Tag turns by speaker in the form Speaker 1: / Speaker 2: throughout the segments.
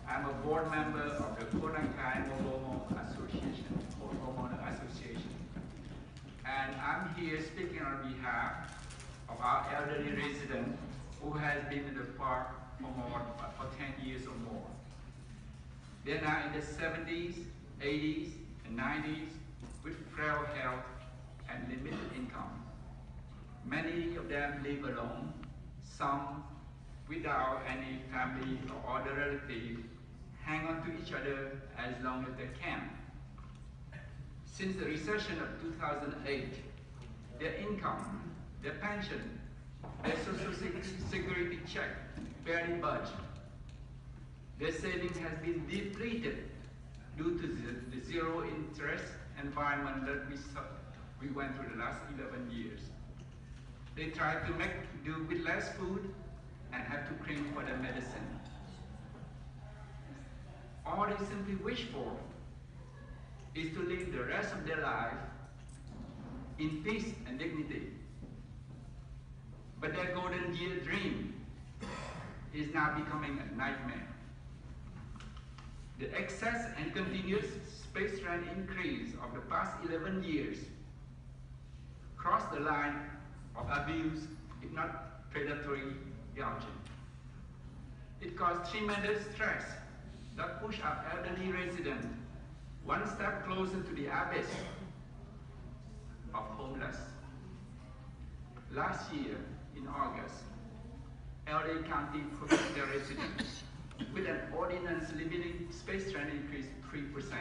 Speaker 1: I'm a board member of the Konakai Mobile Home Association, or Homeowner Association. And I'm here speaking on behalf of our elderly resident who has been in the park for 10 years or more. They're now in their 70s, 80s, and 90s with frail health and limited income. Many of them live alone, some without any family or other relative, hang on to each other as long as they can. Since the recession of 2008, their income, their pension, their social security check barely budged. Their savings has been depleted due to the zero interest environment that we went through the last 11 years. They tried to make do with less food and have to crimp for their medicine. All they simply wish for is to live the rest of their life in peace and dignity. But their golden year dream is now becoming a nightmare. The excess and continuous space rent increase of the past 11 years crossed the line of abuse, if not predatory gouging. It caused tremendous stress that pushed our elderly residents one step closer to the abyss of homeless. Last year, in August, LA County prohibited their residents with an ordinance limiting space rent increase 3%.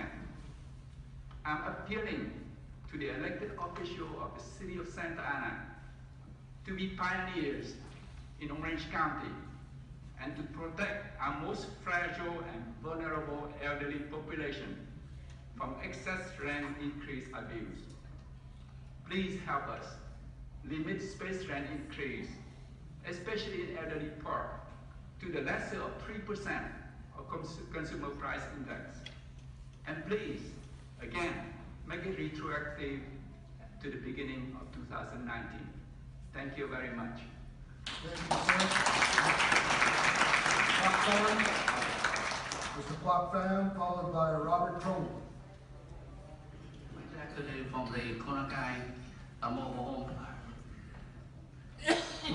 Speaker 1: I'm appealing to the elected officials of the city of Santa Ana to be pioneers in Orange County and to protect our most fragile and vulnerable elderly population from excess rent increase abuse. Please help us limit space rent increase, especially in elderly park, to the lesser of 3% of consumer price index. And please, again, make it retroactive to the beginning of 2019. Thank you very much.
Speaker 2: Thank you, sir. Mr. Plot Pham, followed by Robert Crone.
Speaker 3: Actually, from the Konakai Mobile Home.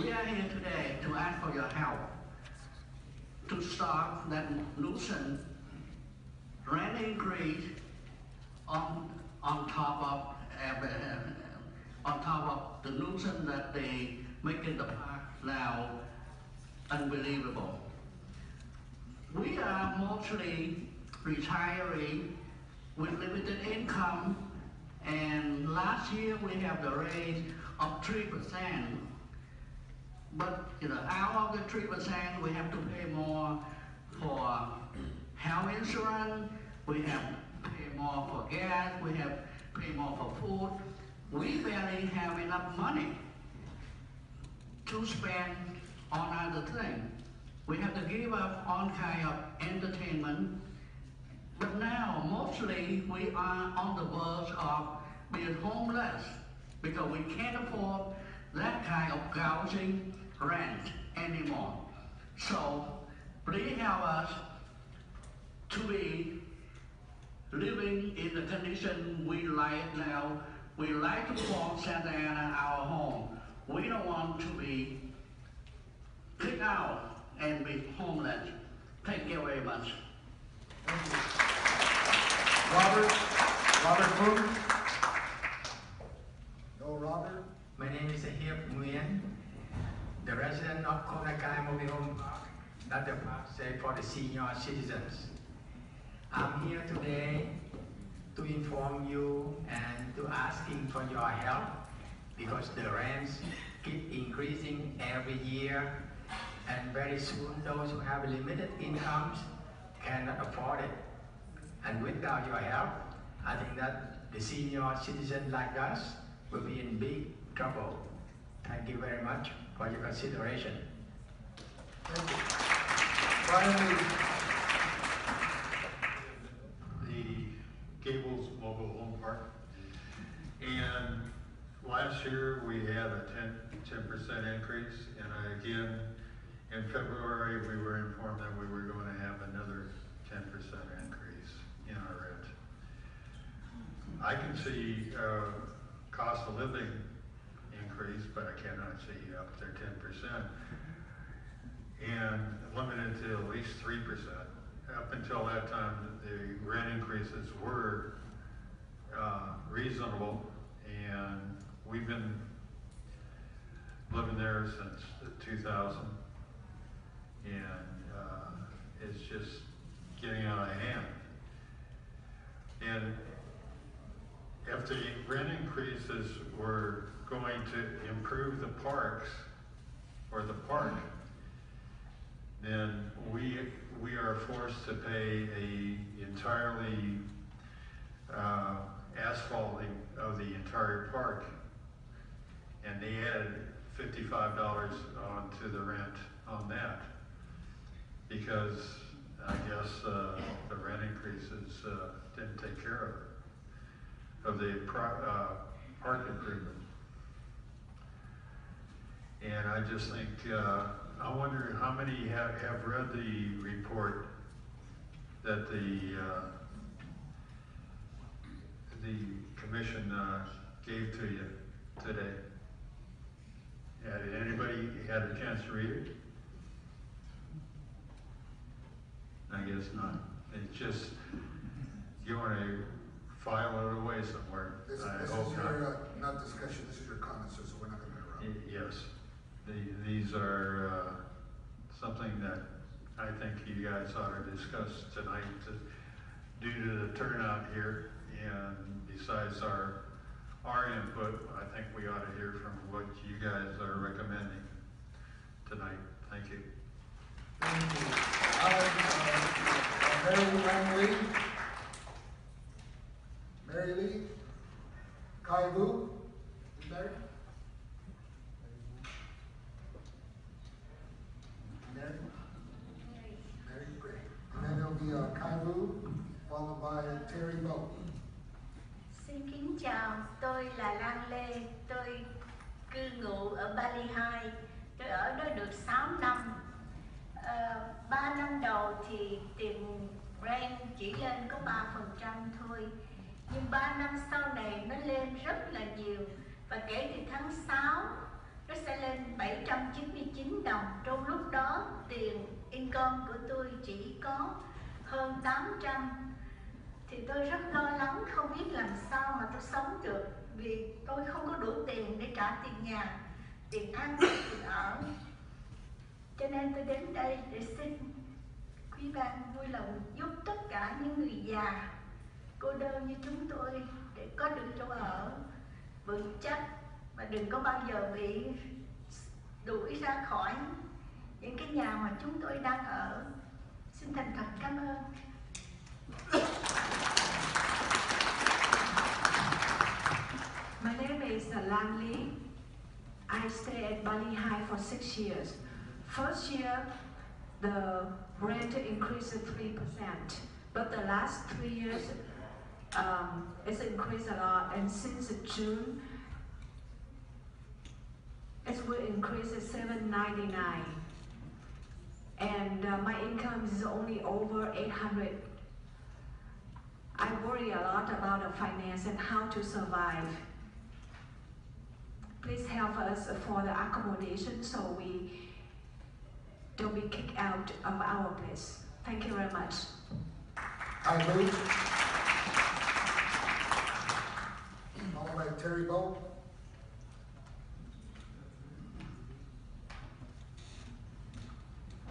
Speaker 3: We are here today to ask for your help to stop that nuisance rent increase on top of the nuisance that they make in the park now unbelievable. We are mostly retiring with limited income, and last year we have the rate of 3%. But out of the 3%, we have to pay more for health insurance, we have to pay more for gas, we have to pay more for food. We barely have enough money to spend on other things. We have to give up all kind of entertainment. But now, mostly, we are on the verge of being homeless because we can't afford that kind of gouging rent anymore. So, please help us to be living in the condition we like now. We like to call Santa Ana our home. We don't want to be kicked out and be homeless. Thank you very much.
Speaker 2: Thank you. Robert Crone. No, Robert.
Speaker 4: My name is Hiep Nguyen, the resident of Konakai Mobile Home Park, not the park say for the senior citizens. I'm here today to inform you and to asking for your help because the rents keep increasing every year, and very soon those who have limited incomes cannot afford it. And without your help, I think that the senior citizen like us will be in big trouble. Thank you very much for your consideration.
Speaker 2: Thank you. Finally,
Speaker 5: the Gables Mobile Home Park. And last year we had a 10% increase, and again in February we were informed that we were going to have another 10% increase in our rent. I can see cost of living increase, but I cannot see up to 10%. And limited to at least 3%. Up until that time, the rent increases were reasonable, and we've been living there since 2000, and it's just getting out of hand. And if the rent increases were going to improve the parks, or the park, then we are forced to pay a entirely asphalting of the entire park, and they added $55 onto the rent on that, because I guess the rent increases didn't take care of the park improvement. And I just think, I wonder how many have read the report that the commission gave to you today. Did anybody had a chance to read it? I guess not. It's just, you want to file it away somewhere.
Speaker 2: This is
Speaker 5: hope not.
Speaker 2: your, not discussion, this is your comments, so we're not going to interrupt.
Speaker 5: Yes. These are something that I think you guys ought to discuss tonight due to the turnout here, and besides our input, I think we ought to hear from what you guys are recommending tonight. Thank you.
Speaker 2: Thank you. Mary Lee. Mary Lee. Kai Vu. Is there? Mary? Mary, great. And then there'll be Kai Vu, followed by Terry Bow.
Speaker 6: Xin kính chào, tôi là Lan Lê, tôi cư ngụ ở Bali 2, tôi ở đó được 6 năm. 3 năm đầu thì tiền rent chỉ lên có 3% thôi, nhưng 3 năm sau này nó lên rất là nhiều, và kể từ tháng 6 nó sẽ lên 799 đồng. Trong lúc đó tiền income của tôi chỉ có hơn 800, thì tôi rất lo lắng không biết làm sao mà tôi sống được, vì tôi không có đủ tiền để trả tiền nhà, tiền ăn, tiền ở. Cho nên tôi đến đây để xin quý ban vui lòng giúp tất cả những người già cô đơn như chúng tôi để có được chỗ ở vững chắc, và đừng có bao giờ bị đuổi ra khỏi những cái nhà mà chúng tôi đang ở. Xin thành thật cảm ơn.
Speaker 7: My name is Lan Lee. I stay at Bali High for 6 years. First year, the rent increased 3%, but the last 3 years, it's increased a lot. And since June, it will increase to $7.99. And my income is only over 800. I worry a lot about the finance and how to survive. Please help us for the accommodation so we don't be kicked out of our place. Thank you very much.
Speaker 2: Kai Vu. Followed by Terry Bow.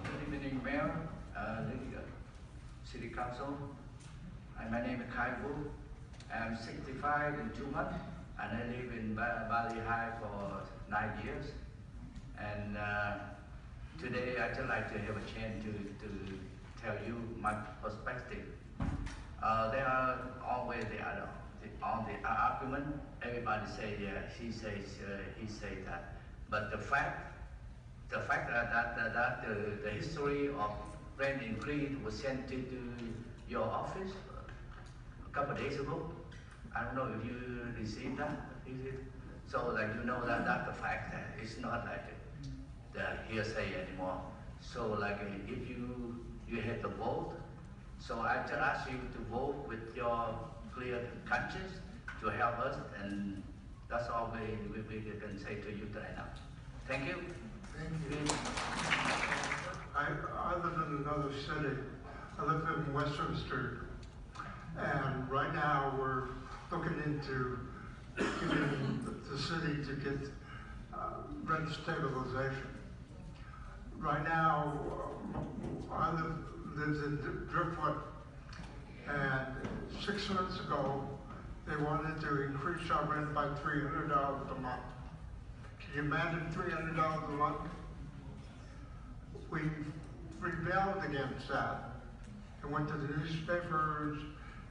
Speaker 8: Good evening, Mayor, City Council. My name is Kai Vu. I'm 65 in 2 months, and I live in Bali High for 9 years. And today I'd just like to have a chance to tell you my perspective. There are always on the argument. Everybody say yeah, she says he says that, but the fact that the history of rent increase was sent to your office a couple of days ago. I don't know if you received that. So like you know that's the fact that it's not like the hearsay anymore. So like if you had to vote So I just ask you to vote with your clear conscience to help us, and that's all we can say to you right now. Thank you.
Speaker 2: Thank you.
Speaker 9: I live in another city. I live in Westminster, and right now we're looking into getting the city to get rent stabilization. Right now, I lives in Driftwood, and 6 months ago, they wanted to increase our rent by $300 a month. Can you imagine $300 a month? We rebelled against that and went to the newspapers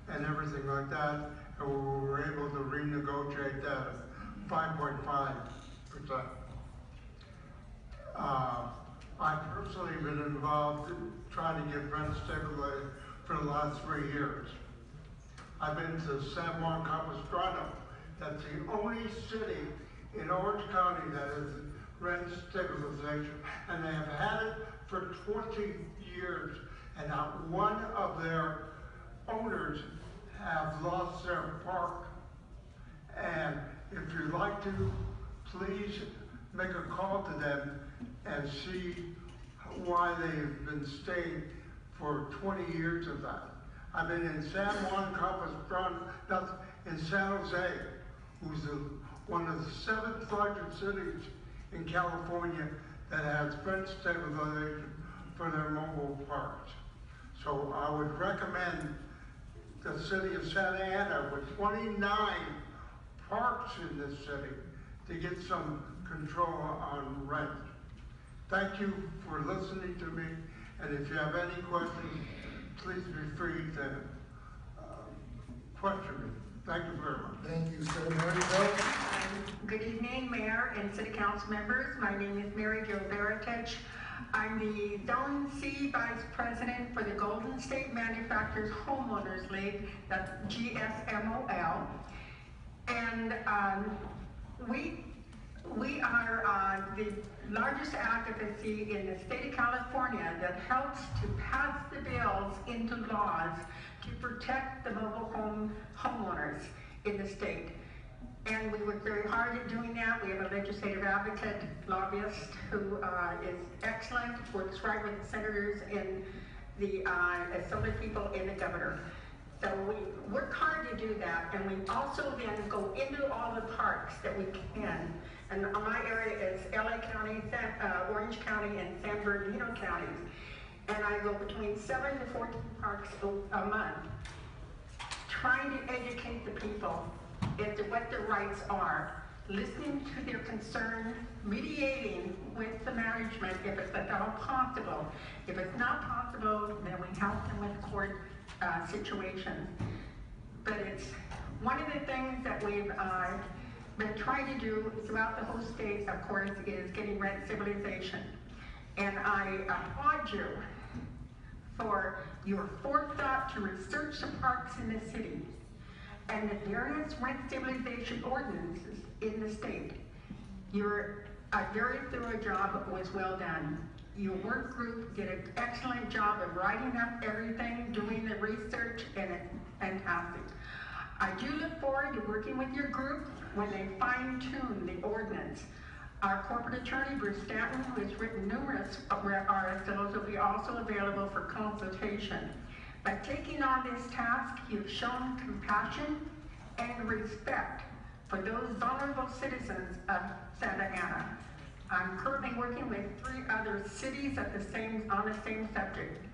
Speaker 9: and everything like that, and we were able to renegotiate that at 5.5%. I've personally been involved in trying to get rent stabilized for the last 3 years. I've been to San Juan Capistrano. That's the only city in Orange County that has rent stabilization, and they have had it for 20 years, and not one of their owners have lost their park. And if you'd like to, please make a call to them and see why they've been staying for 20 years of that. I've been in San Juan Capistrano, that's in San Jose, who's one of the 7th largest cities in California that has rent stabilization for their mobile parks. So I would recommend the city of Santa Ana, with 29 parks in this city, to get some control on rent. Thank you for listening to me, and if you have any questions, please be free to question me. Thank you very much.
Speaker 2: Thank you, sir. Mary Jo?
Speaker 10: Good evening, Mayor and City Council members. My name is Mary Jo Baratich. I'm the Zone C Vice President for the Golden State Manufacturers Homeowners League, that's GSMOL. And we are the largest advocacy in the state of California that helps to pass the bills into laws to protect the mobile home homeowners in the state. And we work very hard at doing that. We have a legislative advocate, lobbyist, who is excellent, works right with the senators and the assembly people and the governor. So we work hard to do that, and we also then go into all the parks that we can. And my area is LA County, Orange County, and San Bernardino counties. And I go between 7 to 14 parks a month, trying to educate the people as to what their rights are, listening to their concern, mediating with the management if it's at all possible. If it's not possible, then we help them with court situations. But it's one of the things that we've been trying to do throughout the whole state, of course, is getting rent stabilization. And I applaud you for your forethought to research the parks in the city and the various rent stabilization ordinances in the state. Your very thorough job was well done. Your work group did an excellent job of writing up everything, doing the research, and it's fantastic. I do look forward to working with your group when they fine-tune the ordinance. Our corporate attorney, Bruce Stanton, who has written numerous RSOs, will be also available for consultation. By taking on this task, you've shown compassion and respect for those vulnerable citizens of Santa Ana. I'm currently working with 3 other cities on the same subject.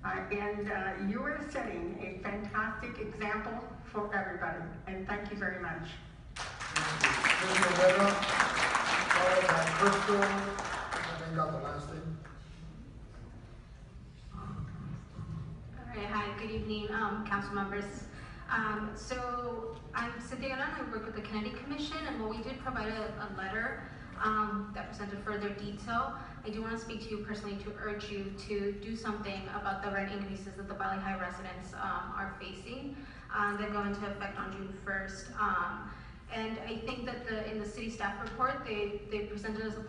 Speaker 10: And you are setting a fantastic example for everybody. And thank you very much.
Speaker 2: Thank you, Loretta. Followed by Crystal, and then got the last thing.
Speaker 11: All right, hi, good evening, council members. So I'm Cynthia and I work with the Kennedy Commission, and while we did provide a letter that presented further detail, I do want to speak to you personally to urge you to do something about the rent increases that the Valley High residents are facing. That go into effect on June 1st. And I think that in the city staff report, they presented as a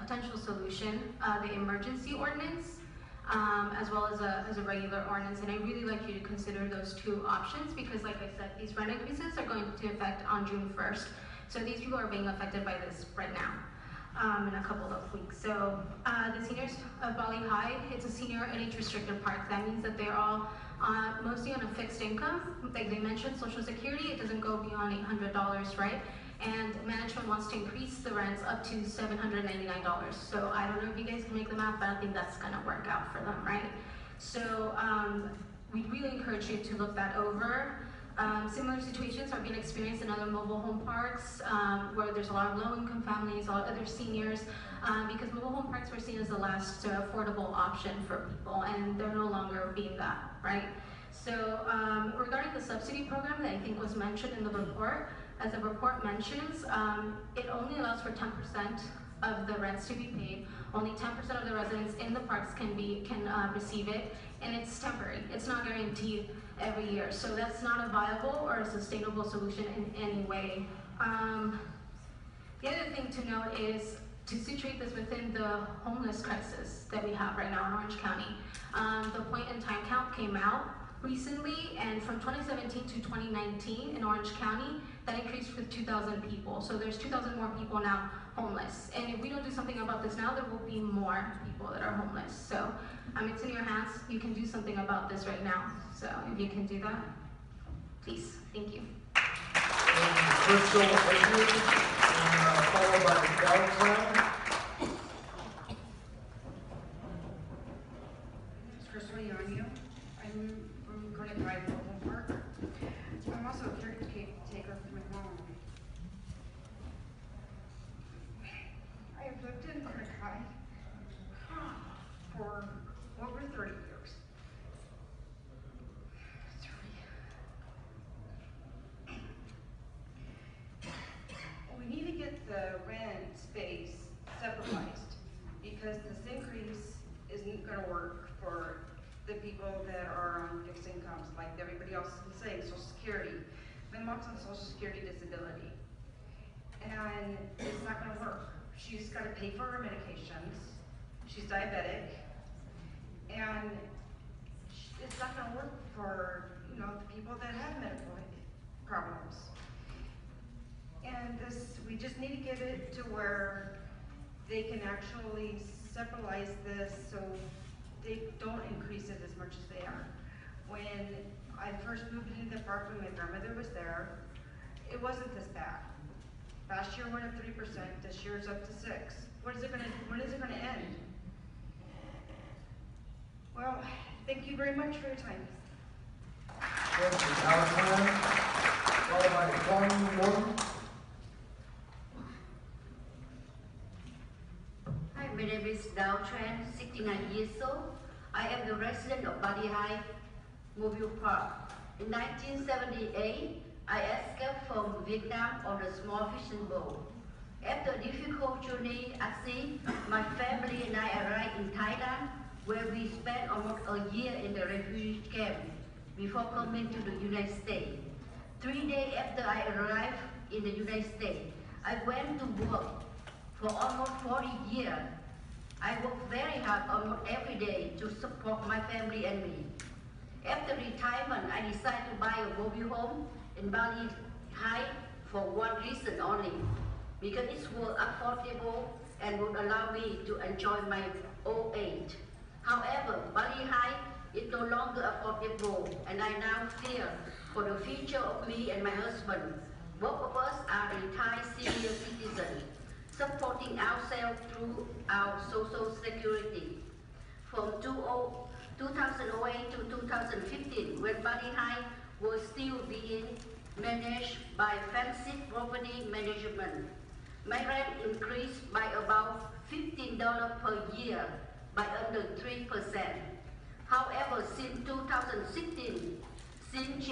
Speaker 11: potential solution the emergency ordinance. as well as a regular ordinance. And I really like you to consider those two options because, like I said, these rent increases are going to affect on June 1st. So these people are being affected by this right now. In a couple of weeks. So the seniors of Bali High, it's a senior and age restricted park. That means that they're all mostly on a fixed income. Like they mentioned, Social Security, it doesn't go beyond $800, right? And management wants to increase the rents up to $799. So I don't know if you guys can make the math, but I think that's gonna work out for them, right? So we really encourage you to look that over. Similar situations are being experienced in other mobile home parks where there's a lot of low-income families, a lot of other seniors, because mobile home parks were seen as the last affordable option for people, and they're no longer being that, right? So regarding the subsidy program that I think was mentioned in the report, as the report mentions, it only allows for 10% of the rents to be paid. Only 10% of the residents in the parks can receive it, and it's temporary. It's not guaranteed every year. So that's not a viable or a sustainable solution in any way. The other thing to note is to situate this within the homeless crisis that we have right now in Orange County. The point in time count came out recently, and from 2017 to 2019 in Orange County, that increased with 2,000 people. So there's 2,000 more people now homeless. And if we don't do something about this now, there will be more people that are homeless. So it's in your hands. You can do something about this right now. So if you can do that, please. Thank you.
Speaker 2: Crystal, followed by Beltran.
Speaker 12: Crystal Yanyo. I'm from Konakai Mobile Park. I'm also a caretaker for my mom. I have lived in Konakai for over 30 years. We need to get the rent space stabilized because this increase isn't going to work for the people that are on fixed incomes, like everybody else has been saying, Social Security. My mom's on Social Security disability, and it's not going to work. She's got to pay for her medications. She's diabetic, and it's not going to work for the people that have medical problems. And we just need to get it to where they can actually stabilize this so they don't increase it as much as they are. When I first moved into the park when my grandmother was there, it wasn't this bad. Last year went up 3%, this year is up to 6%. When is it gonna end? Well, thank you very much for your time.
Speaker 2: Thank you, Beltran. Followed by Kwang Won.
Speaker 13: Hi, my name is Dao Tran, 69 years old. I am the resident of Bali High Mobile Park. In 1978, I escaped from Vietnam on a small fishing boat. After a difficult journey at sea, my family and I arrived in Thailand, where we spent almost a year in the refugee camp before coming to the United States. 3 days after I arrived in the United States, I went to work for almost 40 years. I worked very hard almost every day to support my family and me. After retirement, I decided to buy a mobile home in Bali High for one reason only, because it was affordable and would allow me to enjoy my old age. However, Bali High is no longer affordable, and I now fear for the future of me and my husband. Both of us are retired senior citizens, supporting ourselves through our Social Security. From 2008 to 2015, when Bali High was still being managed by fancy property management, my rent increased by about $15 per year, by under 3%. However, since 2016, since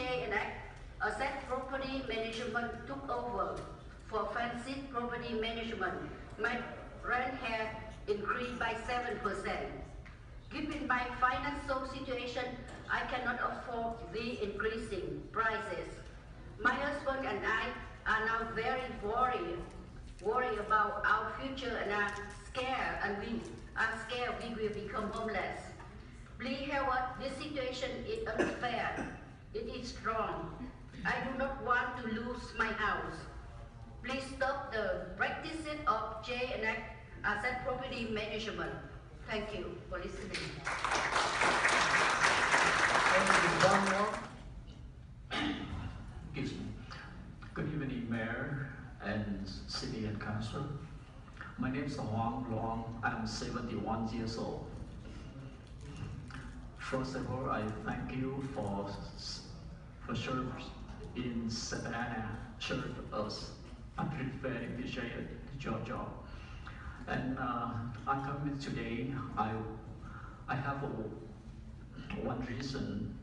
Speaker 13: Asset Property Management took over for fancy property management, my rent has increased by 7%. Given my financial situation, I cannot afford the increasing prices. My husband and I are now very worried about our future and are scared we will become homeless. Please help us. This situation is unfair. It is wrong. I do not want to lose my house. Please stop the practices of SNA asset property management. Thank you for listening.
Speaker 14: Excuse me. Good evening, Mayor and City and Council. My name is Huang Long. I'm 71 years old. First of all, I thank you for serving in SNA, serve us. I'm very appreciate your job. And I'm coming today. I have one reason.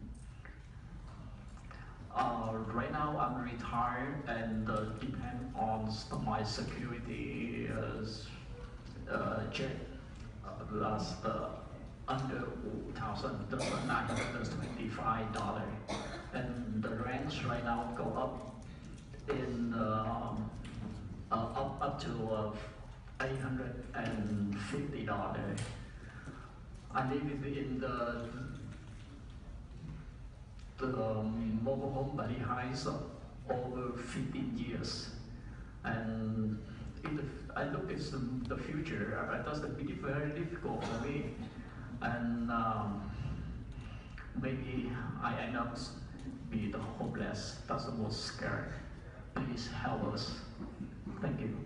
Speaker 14: Right now, I'm retired and depend on my security check last under $1,925, and the rents right now go up in up to $850. I live in the mobile home Bali Heights over 15 years, and I look at the future. That's very difficult for me, and maybe I end up be the hopeless. That's the most scary. Please help us. Thank you.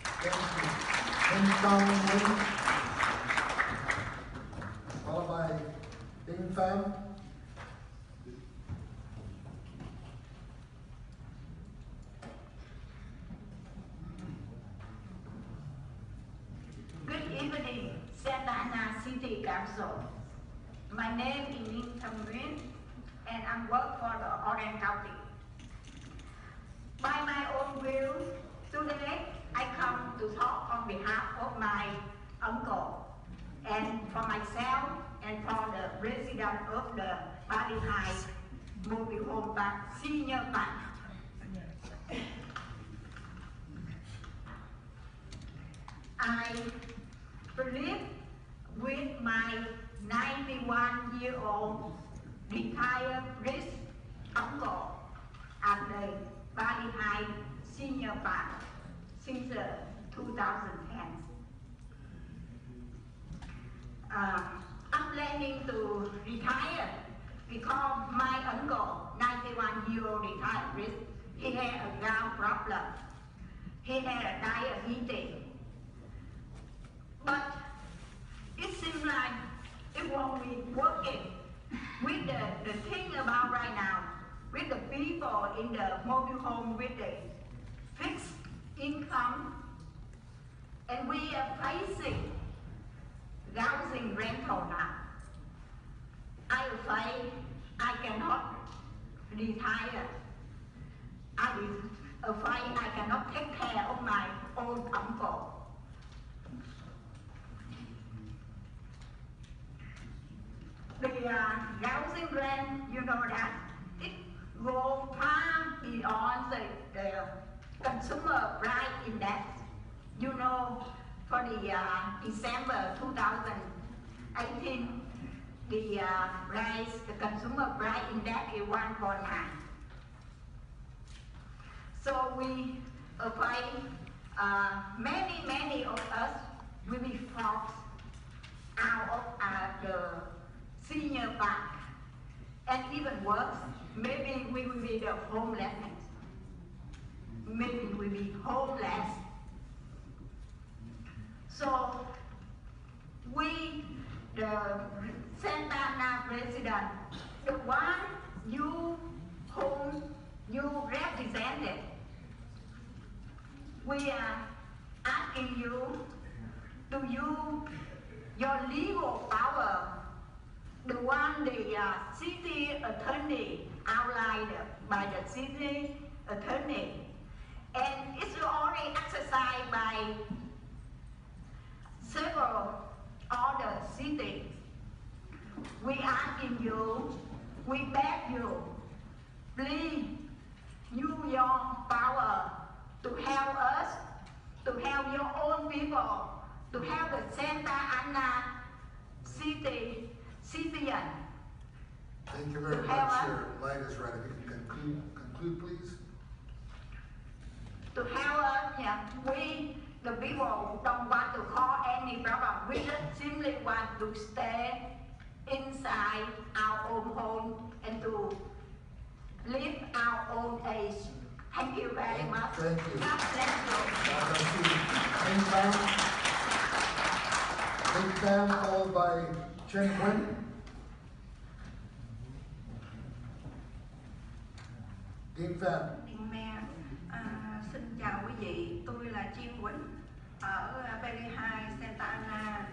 Speaker 2: Thank you, followed by Ding Pham.
Speaker 6: Good evening, SNA City Council. My name is Ninh Tham Nguyễn, and I work for the Orange County. By my own will, today I come to talk on behalf of my uncle, and for myself, and for the resident of the Bali Heights Mobile Home Park Senior Park. I live with my 91-year-old retired priest uncle at the Bali Heights Senior Park since 2010. I'm planning to retire because my uncle, 91-year-old retired priest, he had a gout problem. He had a diabetes. But it seems like it won't be working with the thing about right now, with the people in the mobile home with the fixed income, and we are facing housing rental now. I am afraid I cannot retire. I am afraid I cannot take care of my old uncle. The housing rent, you know that, it goes far beyond the consumer price index. You know, for the December 2018, the consumer price index is 1.9. So we afraid many of us will be forced out of the senior park, and even worse, maybe we will be the homelessness. Maybe we will be homeless. So we, the SNA president, the one whom you represented, we are asking you to use your legal power, the one the city attorney outlined by the city attorney, and it's already exercised by several other cities. We asking you, we beg you, please use your power to help us, to help your own people, to help the Santa Ana city
Speaker 7: citizen.
Speaker 2: Thank you very
Speaker 7: To
Speaker 2: much.
Speaker 7: help
Speaker 2: Your light is red. If you can conclude, please.
Speaker 7: To help us, yeah, we, the people, don't want to cause any problem. We just simply want to stay inside our own home and to live our own age. Thank you very much.
Speaker 2: Thank you.
Speaker 7: God bless you.
Speaker 2: God bless you. Big Bam, followed by Chen Wen. Dean Pham.
Speaker 15: Xin chào quý vị, tôi là Chiên Quỳnh ở Valley High, Santa Ana.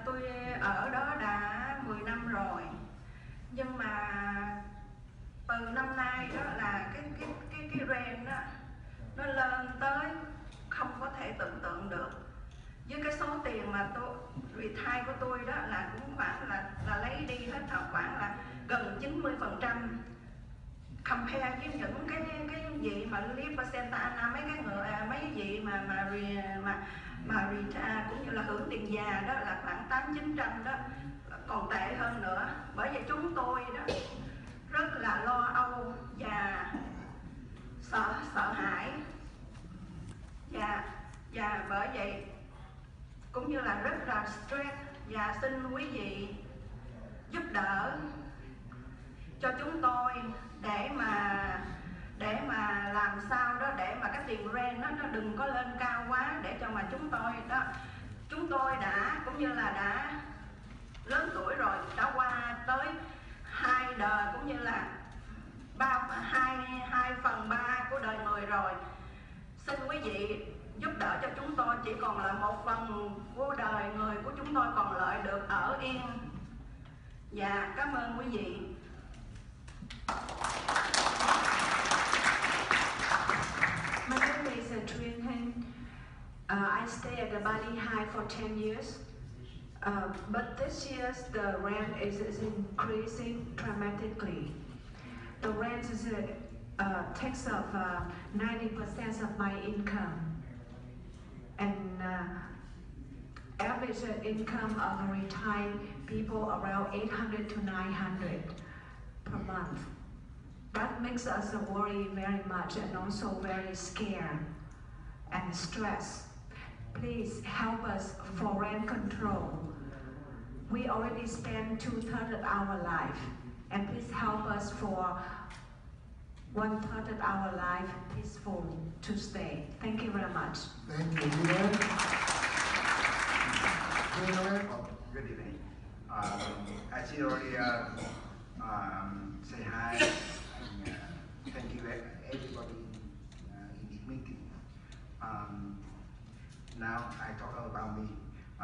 Speaker 15: Tôi ở đó đã 10 năm rồi, nhưng mà từ năm nay đó là cái rent đó nó lên tới không có thể tưởng tượng được. Với cái số tiền mà tôi retire của tôi đó là cũng khoảng là lấy đi hết khoảng là gần 90%. Compare với những cái gì mà live ở Santa Ana, mấy vị mà retire cũng như là hưởng tiền già đó là khoảng 800-900 đó, còn tệ hơn nữa. Bởi vì chúng tôi đó rất là lo âu và sợ hãi, và bởi vậy cũng như là rất là stress, và xin quý vị giúp đỡ cho chúng tôi để mà làm sao đó để mà cái tiền rent nó đừng có lên cao quá, để cho mà chúng tôi đã cũng như là đã lớn tuổi rồi, đã qua tới 2 đời cũng như là 2/3 của đời người rồi. Xin quý vị giúp đỡ cho chúng tôi, chỉ còn là 1/phần của đời người của chúng tôi còn lại được ở yên. Và cảm ơn quý vị.
Speaker 7: My name is Truyen Hen. I stay at the Bali High for 10 years. But this year the rent is increasing dramatically. The rent takes up 90% of my income. And average income of retired people around 800 to 900 per month. That makes us worry very much and also very scared and stressed. Please help us for rent control. We already spend 2/3 of our life, and please help us for 1/3 of our life peaceful to stay. Thank you very much.
Speaker 2: Thank you.
Speaker 16: Good evening. I see already say hi and thank you everybody in this meeting. Now I talk about me. I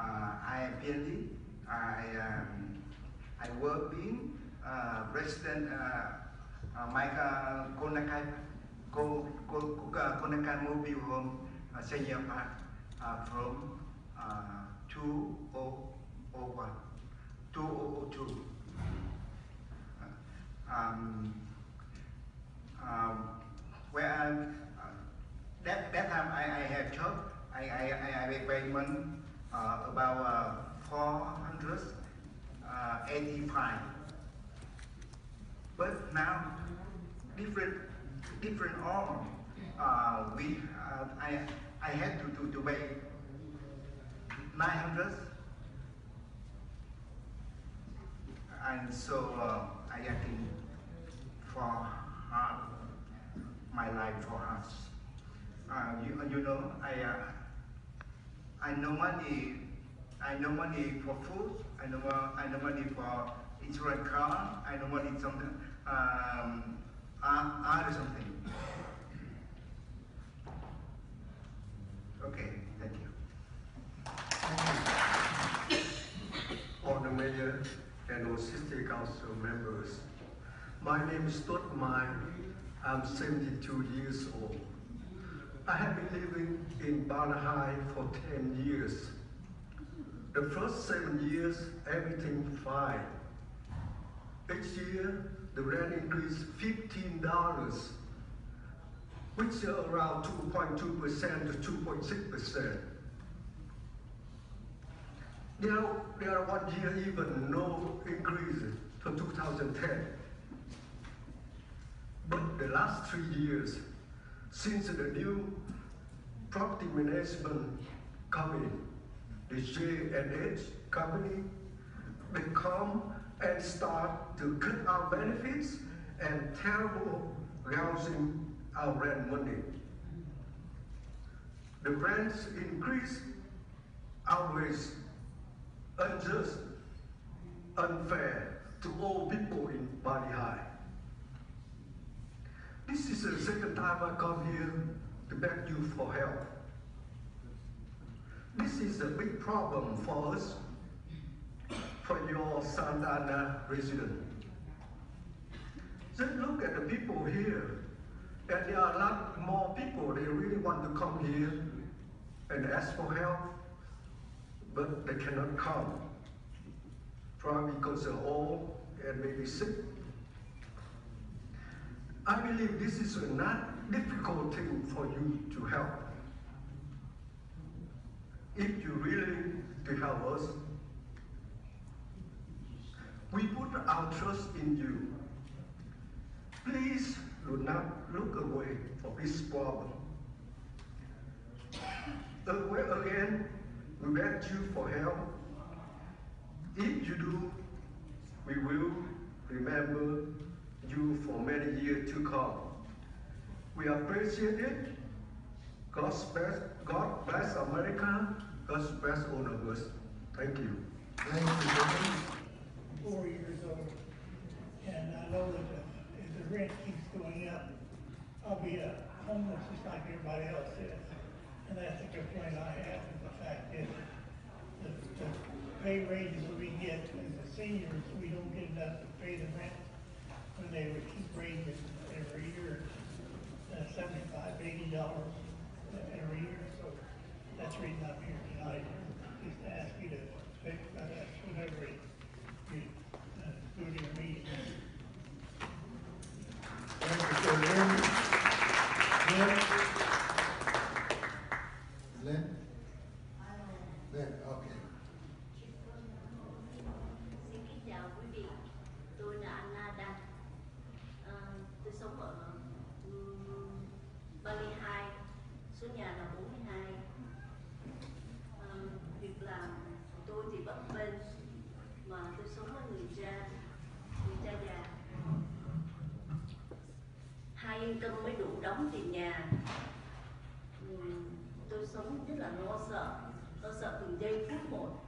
Speaker 16: am PND. I work in resident Konakai mobile home senior park from 2001, 2002. Where that time I had job, I payment about 485. But now different all. I had to pay 900, and so I asking for my life for us. You know, I no money. I no money for food. I no money for insurance car. I no money something. Other something. Okay, thank you.
Speaker 17: All the mayor and all city council members. My name is Tot Mai. I'm 72 years old. I have been living in Balahai for 10 years. The first 7 years, everything fine. Each year, the rent increased $15, which is around 2.2% to 2.6%. There are 1 year even no increase to 2010. But the last 3 years, since the new property management company, the SNA company, they come and start to cut our benefits and terrible gouging our rent money. The rents increase always unjust, unfair to all people in Bali High. This is the second time I come here to beg you for help. This is a big problem for us, for your Santa Ana resident. Just look at the people here, and there are a lot more people, they really want to come here and ask for help, but they cannot come, probably because they're old and maybe sick. I believe this is a not difficult thing for you to help. If you really to help us, we put our trust in you. Please do not look away from this problem. Again, we beg you for help. If you do, we will remember you for many years to come. We appreciate it. God bless America. God bless all of us. Thank you.
Speaker 2: Thank you.
Speaker 18: 4 years old, and I know that if the rent keeps going up, I'll be homeless just like everybody else is. And that's the complaint I have, and the fact is the pay raises we get as the seniors, we don't get enough to pay the rent when they would keep raising every year, $75, $80 every year. So that's the reason I'm here tonight, just to ask you to think about that whenever you go to your meeting.
Speaker 2: Thank you, sir. Lynn? Lynn, okay.
Speaker 6: Xin kính chào quý vị, tôi là Anna Đăng. Tôi sống ở Bali 2, số nhà là 42. Việc làm của tôi thì bấp bênh, mà tôi sống với người cha già. 2 income mới đủ đóng tiền nhà. Tôi sống rất là lo sợ từng giây phút một.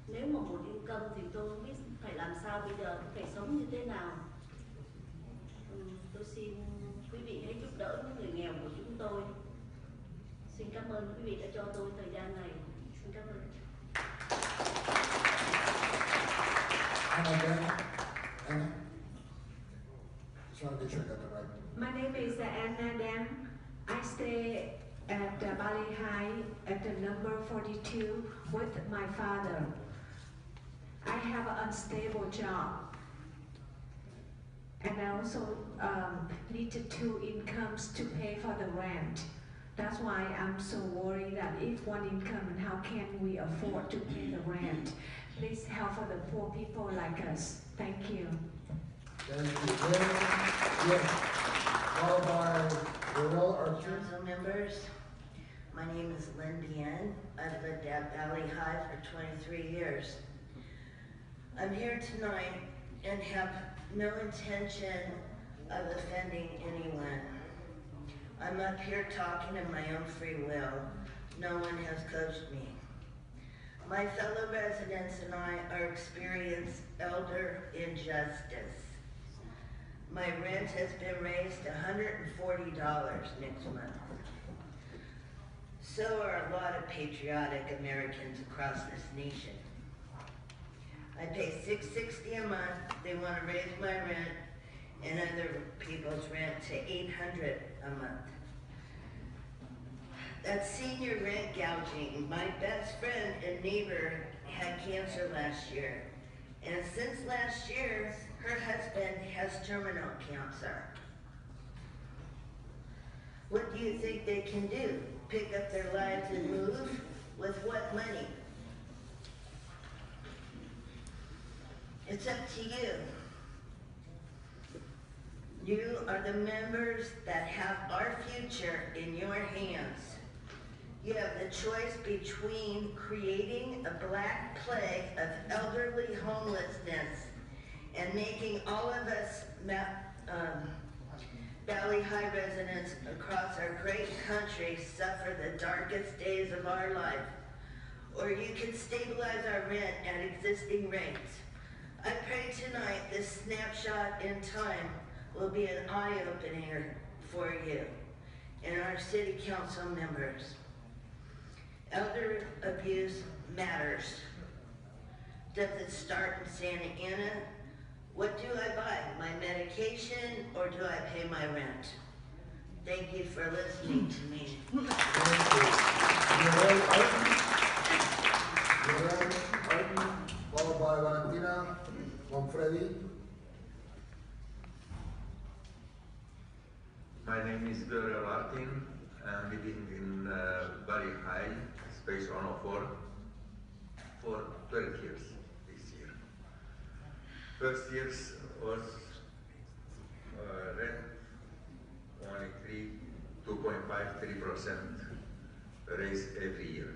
Speaker 6: Nếu mà một income thì tôi không biết phải làm sao bây giờ, phải sống như thế nào. Tôi xin quý vị hãy giúp đỡ những người nghèo của chúng tôi. Xin cảm ơn quý vị đã cho tôi thời gian này. Xin cảm ơn.
Speaker 2: Anna. Just want to make sure I got that right.
Speaker 7: My name is Anna Dan. I stay at Bali High at the number 42 with my father. I have an unstable job, and I also needed 2 incomes to pay for the rent. That's why I'm so worried that if one income, and how can we afford to pay the rent? Please help for the poor people like us. Thank you.
Speaker 2: Thank you. Yes. Followed by Royal Archer.
Speaker 19: Council members, my name is Lynn Bien. I've lived at Valley High for 23 years. I'm here tonight and have no intention of offending anyone. I'm up here talking of my own free will. No one has coached me. My fellow residents and I are experiencing elder injustice. My rent has been raised to $140 next month. So are a lot of patriotic Americans across this nation. I pay $660 a month. They want to raise my rent and other people's rent to $800 a month. That's senior rent gouging. My best friend and neighbor had cancer last year. And since last year, her husband has terminal cancer. What do you think they can do? Pick up their lives and move? With what money? to you. You are the members that have our future in your hands. You have the choice between creating a black plague of elderly homelessness and making all of us Valley High residents across our great country suffer the darkest days of our life. Or you can stabilize our rent at existing rates. I pray tonight this snapshot in time will be an eye-opener for you and our city council members. Elder abuse matters. Does it start in Santa Ana? What do I buy? My medication or do I pay my rent? Thank you for listening to me.
Speaker 2: Followed by Valentina, Manfredi.
Speaker 20: My name is Gabriel Martin. I'm living in Valley High, Space 104, for 12 years this year. First years was rent only 2.5–3% raise every year.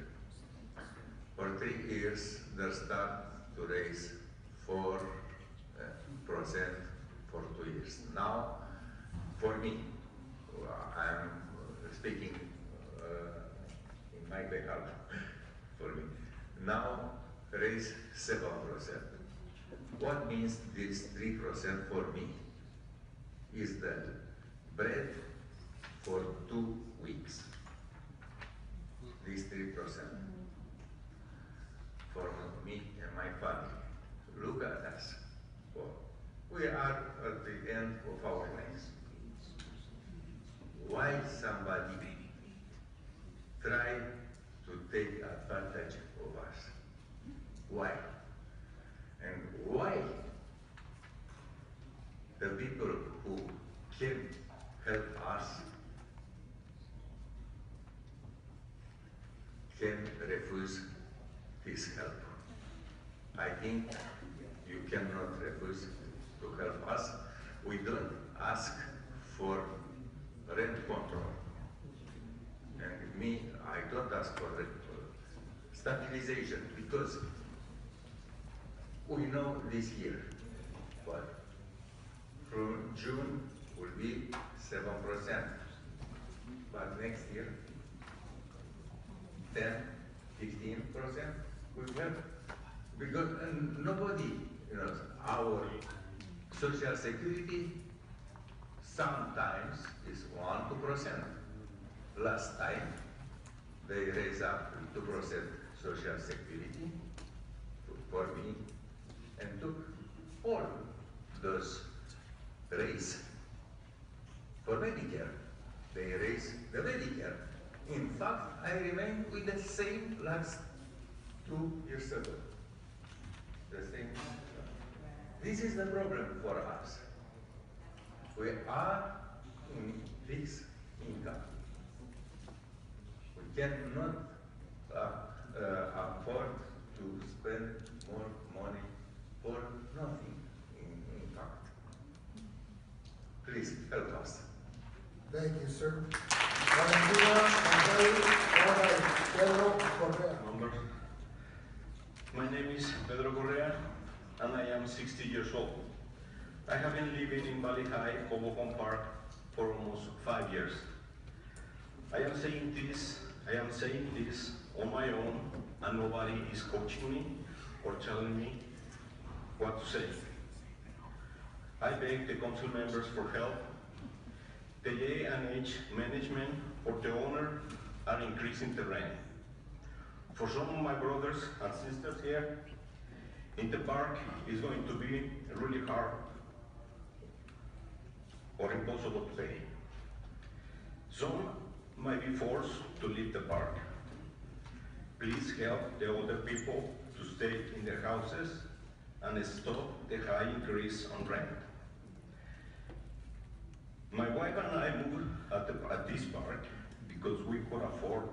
Speaker 20: For 3 years, they start to raise 4% for 2 years. Now, for me, I'm speaking in my behalf. For me, now raise 7%. What means this 3% for me is that bread for 2 weeks. This 3% for me and my family. Look at us. We are at the end of our lives. Why somebody try to take advantage of us? Why? And why the people who can help us can refuse this help? I think you cannot refuse to help us. We don't ask for rent control. And me, I don't ask for rent stabilization because we know this year, but from June will be 7%, but next year 10–15% will help because nobody knows our social security sometimes is 1–2%. Last time they raised up 2% social security for me and took all those raise for Medicare. They raised the Medicare. In fact, I remain with the same last 2 years ago. The same. This is the problem for us. We are in fixed income. We cannot afford to spend more money for nothing, in fact. Please help us.
Speaker 2: Thank you, sir. Pedro Correa.
Speaker 21: My name is Pedro Correa, and I am 60 years old. I have been living in Valley High, Hoboken Park, for almost 5 years. I am saying this on my own, and nobody is coaching me or telling me what to say. I beg the council members for help. The SNA management or the owner are increasing the rent. For some of my brothers and sisters here, in the park is going to be really hard or impossible to pay. Some might be forced to leave the park. Please help the older people to stay in their houses and stop the high increase on rent. My wife and I moved at this park because we could afford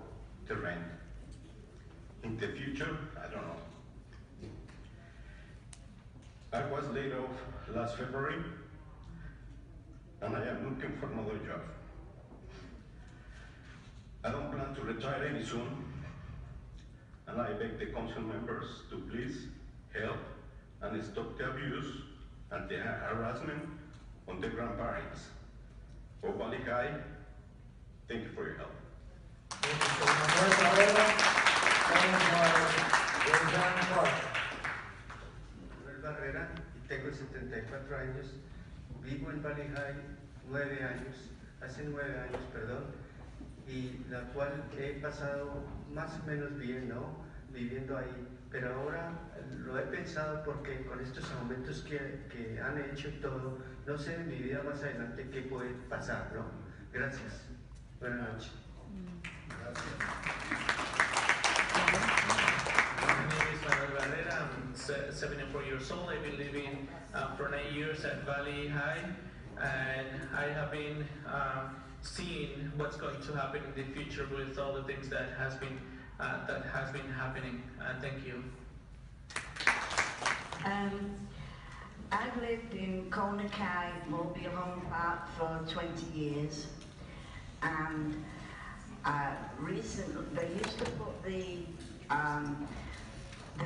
Speaker 21: the rent. In the future, I don't know. I was laid off last February, and I am looking for another job. I don't plan to retire any soon, and I beg the council members to please help and stop the abuse and the harassment on the grandparents of Valley High. Thank you for your help.
Speaker 1: Barrera, y tengo 74 años, vivo en Valley High 9 años, hace 9 años, perdón, y la cual he pasado más o menos bien, ¿no? Viviendo ahí, pero ahora lo he pensado porque con estos aumentos que han hecho y todo, no sé en mi vida más adelante qué puede pasar, ¿no? Gracias. Buenas noches.
Speaker 22: My name is Manuel Barrera. I'm 74 years old. I've been living for 9 years at Valley High, and I have been seeing what's going to happen in the future with all the things that has been happening. Thank you.
Speaker 23: I've lived in Konakai Mobile Home Park for 20 years, and recently they used to put the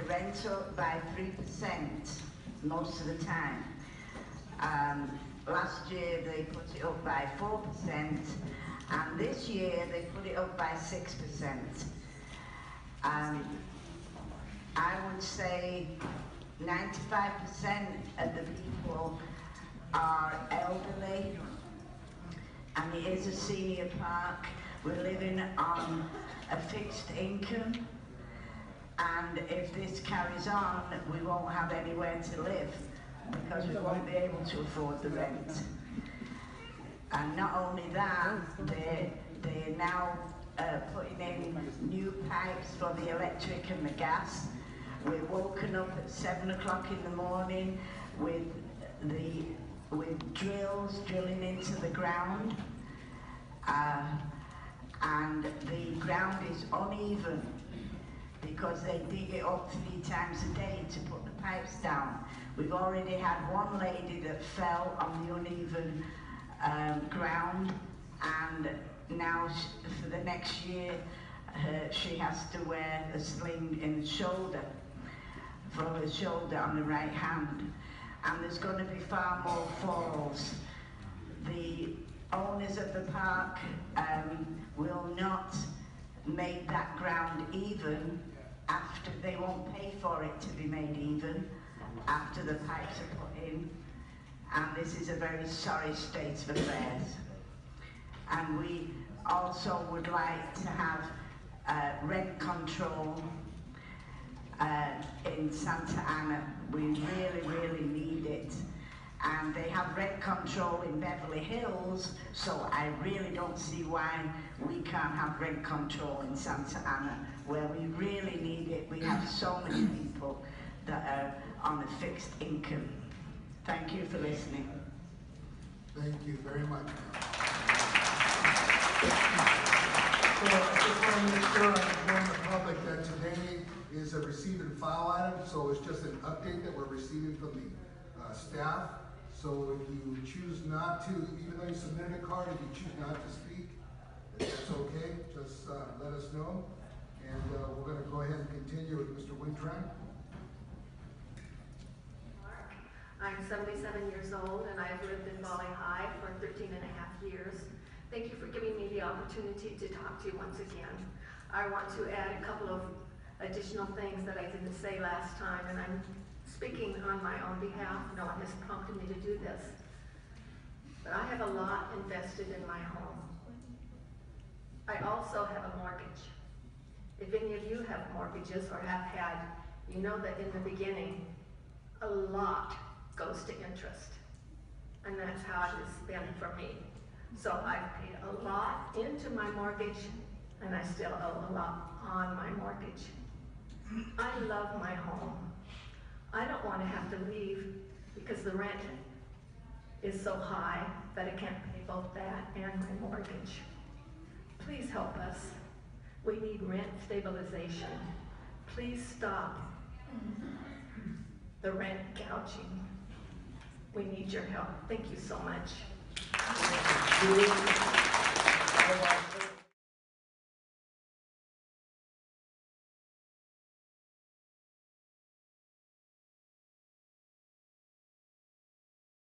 Speaker 23: rent up by 3% most of the time. Last year they put it up by 4%, and this year they put it up by 6%. I would say 95% of the people are elderly, and it is a senior park. We're living on a fixed income, and if this carries on, we won't have anywhere to live because we won't be able to afford the rent. And not only that, they're now putting in new pipes for the electric and the gas. We're woken up at 7 o'clock in the morning with drills drilling into the ground, and the ground is uneven because they dig it up 3 times a day to put the pipes down. We've already had one lady that fell on the uneven ground, and now for the next year she has to wear a sling in the shoulder, for her shoulder on the right hand, and there's going to be far more falls. The owners of the park will not make that ground even after, they won't pay for it to be made even after the pipes are put in, and this is a very sorry state of affairs. And we also would like to have rent control in Santa Ana. We really, really need it. And they have rent control in Beverly Hills, so I really don't see why we can't have rent control in Santa Ana, where we really need it. We have so many people that are on a fixed income. Thank you for listening.
Speaker 2: Thank you very much. So I just want to make sure I inform the public that today is a receive and file item, so it's just an update that we're receiving from the staff. So if you choose not to, even though you submitted a card, if you choose not to speak, that's okay. Just let us know. And we're going to go ahead and continue with Mr. Wintran.
Speaker 24: I'm 77 years old, and I've lived in Valley High for 13 and a half years. Thank you for giving me the opportunity to talk to you once again. I want to add a couple of additional things that I didn't say last time, and I'm speaking on my own behalf. No one has prompted me to do this. But I have a lot invested in my home. I also have a mortgage. If any of you have mortgages or have had, you know that in the beginning, a lot goes to interest. And that's how it has been for me. So I've paid a lot into my mortgage, and I still owe a lot on my mortgage. I love my home. I don't want to have to leave because the rent is so high that I can't pay both that and my mortgage. Please help us. We need rent stabilization. Please stop the rent gouging. We need your help. Thank you so much.
Speaker 2: I